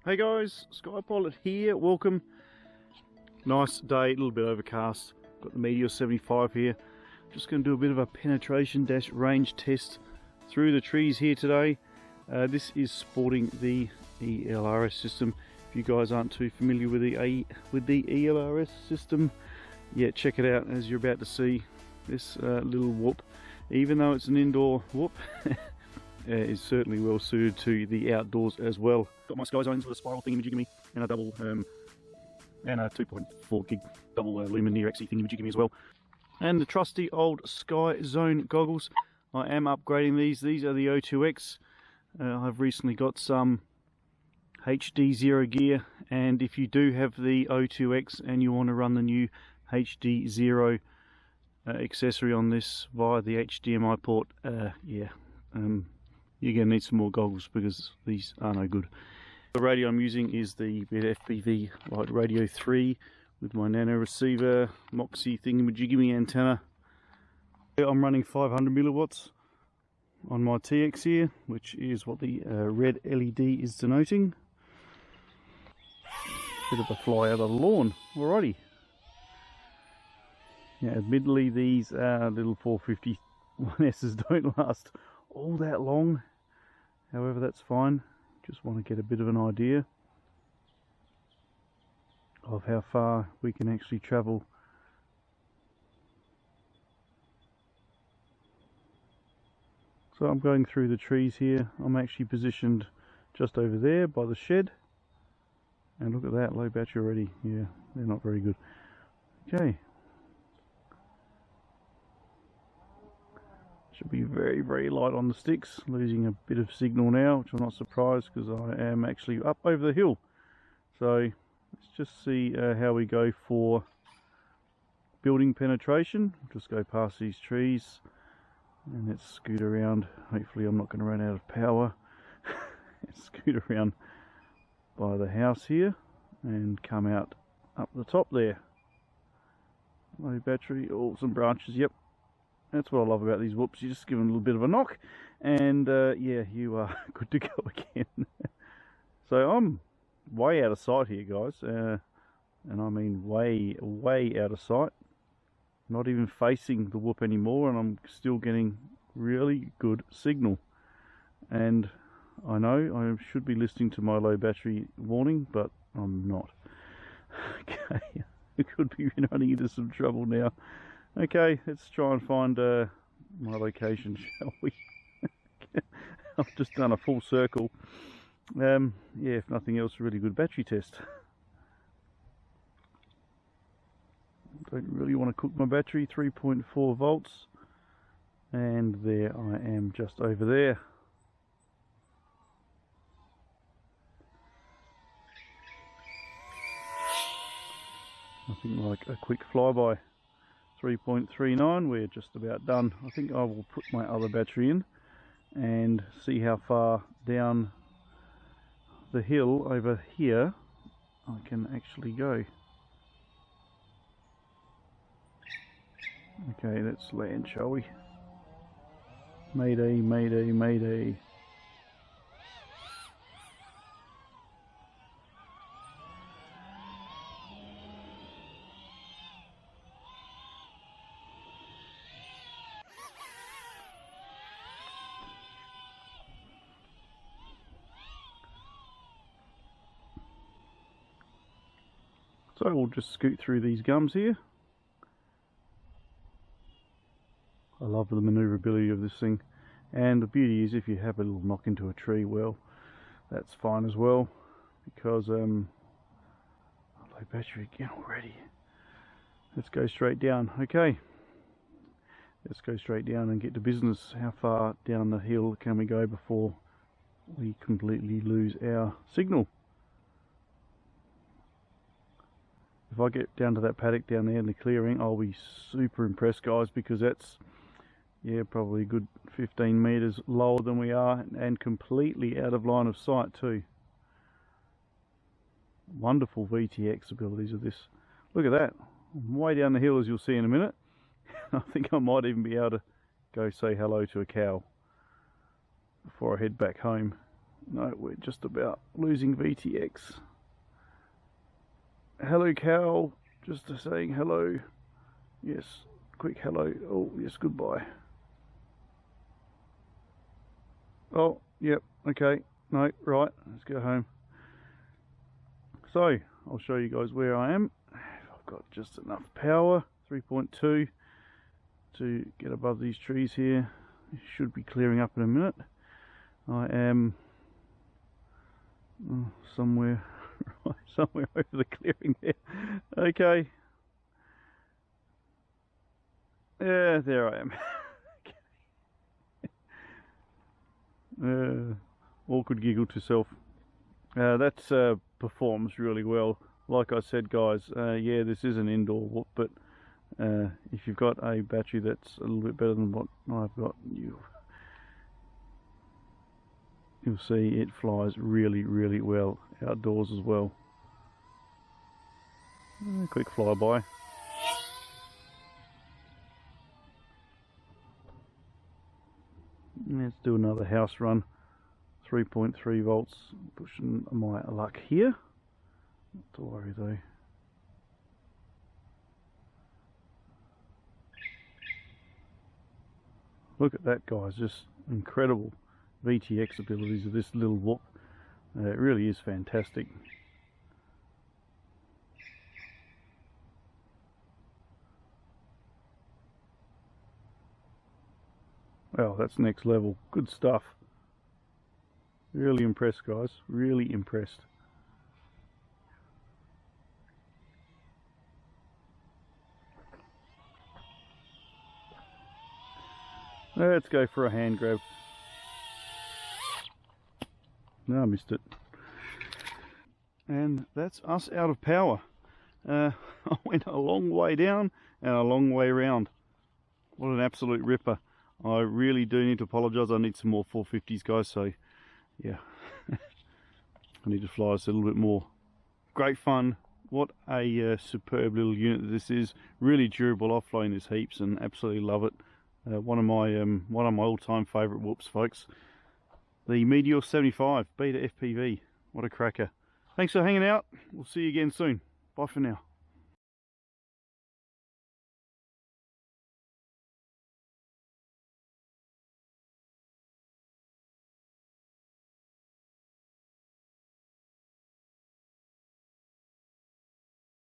Hey guys, Skypilot here, welcome. Nice day, a little bit overcast. Got the Meteor75 here. Just going to do a bit of a penetration dash range test through the trees here today. This is sporting the ELRS system. If you guys aren't too familiar with the ELRS system, yeah, check it out. As you're about to see, this little whoop, even though it's an indoor whoop, is certainly well suited to the outdoors as well. Got my Sky Zones with a spiral thingy-majiggy and a double and a 2.4 gig double lumen near XE thingy-majiggy as well. And the trusty old Sky Zone goggles. I am upgrading these. These are the O2X. I've recently got some HD Zero gear, and if you do have the O2X and you want to run the new HD Zero accessory on this via the HDMI port, you're going to need some more goggles because these are no good. The radio I'm using is the BetaFPV Lite Radio 3 with my nano receiver, Moxon thingy-majiggy antenna. I'm running 500 milliwatts on my TX here, which is what the red LED is denoting. Bit of a fly out of the lawn, alrighty. Yeah, admittedly these little 451Ss don't last all that long, however that's fine. Just want to get a bit of an idea of how far we can actually travel. So I'm going through the trees here. I'm actually positioned just over there by the shed, and look at that, low battery already. Yeah, they're not very good. Okay, should be very, very light on the sticks, losing a bit of signal now, which I'm not surprised because I am actually up over the hill. So let's just see how we go for building penetration. Just go past these trees and let's scoot around. Hopefully I'm not going to run out of power. Scoot around by the house here and come out up the top there. Low battery, oh, some branches, yep. That's what I love about these whoops. You just give them a little bit of a knock and yeah, you are good to go again. So I'm way out of sight here, guys, and I mean way out of sight. Not even facing the whoop anymore, and I'm still getting really good signal. And I know I should be listening to my low battery warning, but I'm not. Okay, I could be running into some trouble now. Okay, let's try and find my location, shall we? I've just done a full circle. Yeah, if nothing else, a really good battery test. Don't really want to cook my battery, 3.4 volts. And there I am, just over there. Nothing like a quick flyby. 3.39, we're just about done. I think I will put my other battery in and see how far down the hill over here I can actually go. Okay, let's land, shall we? Mayday, mayday, mayday. So we'll just scoot through these gums here. I love the manoeuvrability of this thing, and the beauty is if you have a little knock into a tree, well, that's fine as well, because low battery again already. Let's go straight down. Okay, let's go straight down and get to business. How far down the hill can we go before we completely lose our signal? If I get down to that paddock down there in the clearing, I'll be super impressed, guys, because that's, yeah, probably a good 15 meters lower than we are and completely out of line of sight too. Wonderful VTX abilities of this. Look at that. I'm way down the hill, as you'll see in a minute. I think I might even be able to go say hello to a cow before I head back home. No, we're just about losing VTX. Hello, Cal. Just saying hello. Yes, quick hello. Oh, yes, goodbye. Oh, yep, okay. No, right, let's go home. So, I'll show you guys where I am. I've got just enough power, 3.2, to get above these trees here. It should be clearing up in a minute. I am somewhere over the clearing there. Okay. Yeah, there I am. Awkward giggle to self. That's performs really well. Like I said, guys, yeah, this is an indoor whoop, but if you've got a battery that's a little bit better than what I've got, you'll see it flies really, really well outdoors as well. Quick flyby. Let's do another house run. 3.3 volts, pushing my luck here. Not to worry though. Look at that, guys, just incredible VTX abilities of this little whoop. It really is fantastic. Well, that's next level. Good stuff. Really impressed, guys. Really impressed. Let's go for a hand grab. No, I missed it. And that's us out of power. I went a long way down and a long way around. What an absolute ripper. I really do need to apologise. I need some more 450s, guys, so yeah. I need to fly us a little bit more. Great fun. What a superb little unit this is. Really durable. I've flown this heaps and absolutely love it. One of my all-time favourite whoops, folks. The Meteor75 BetaFPV. What a cracker. Thanks for hanging out. We'll see you again soon. Bye for now.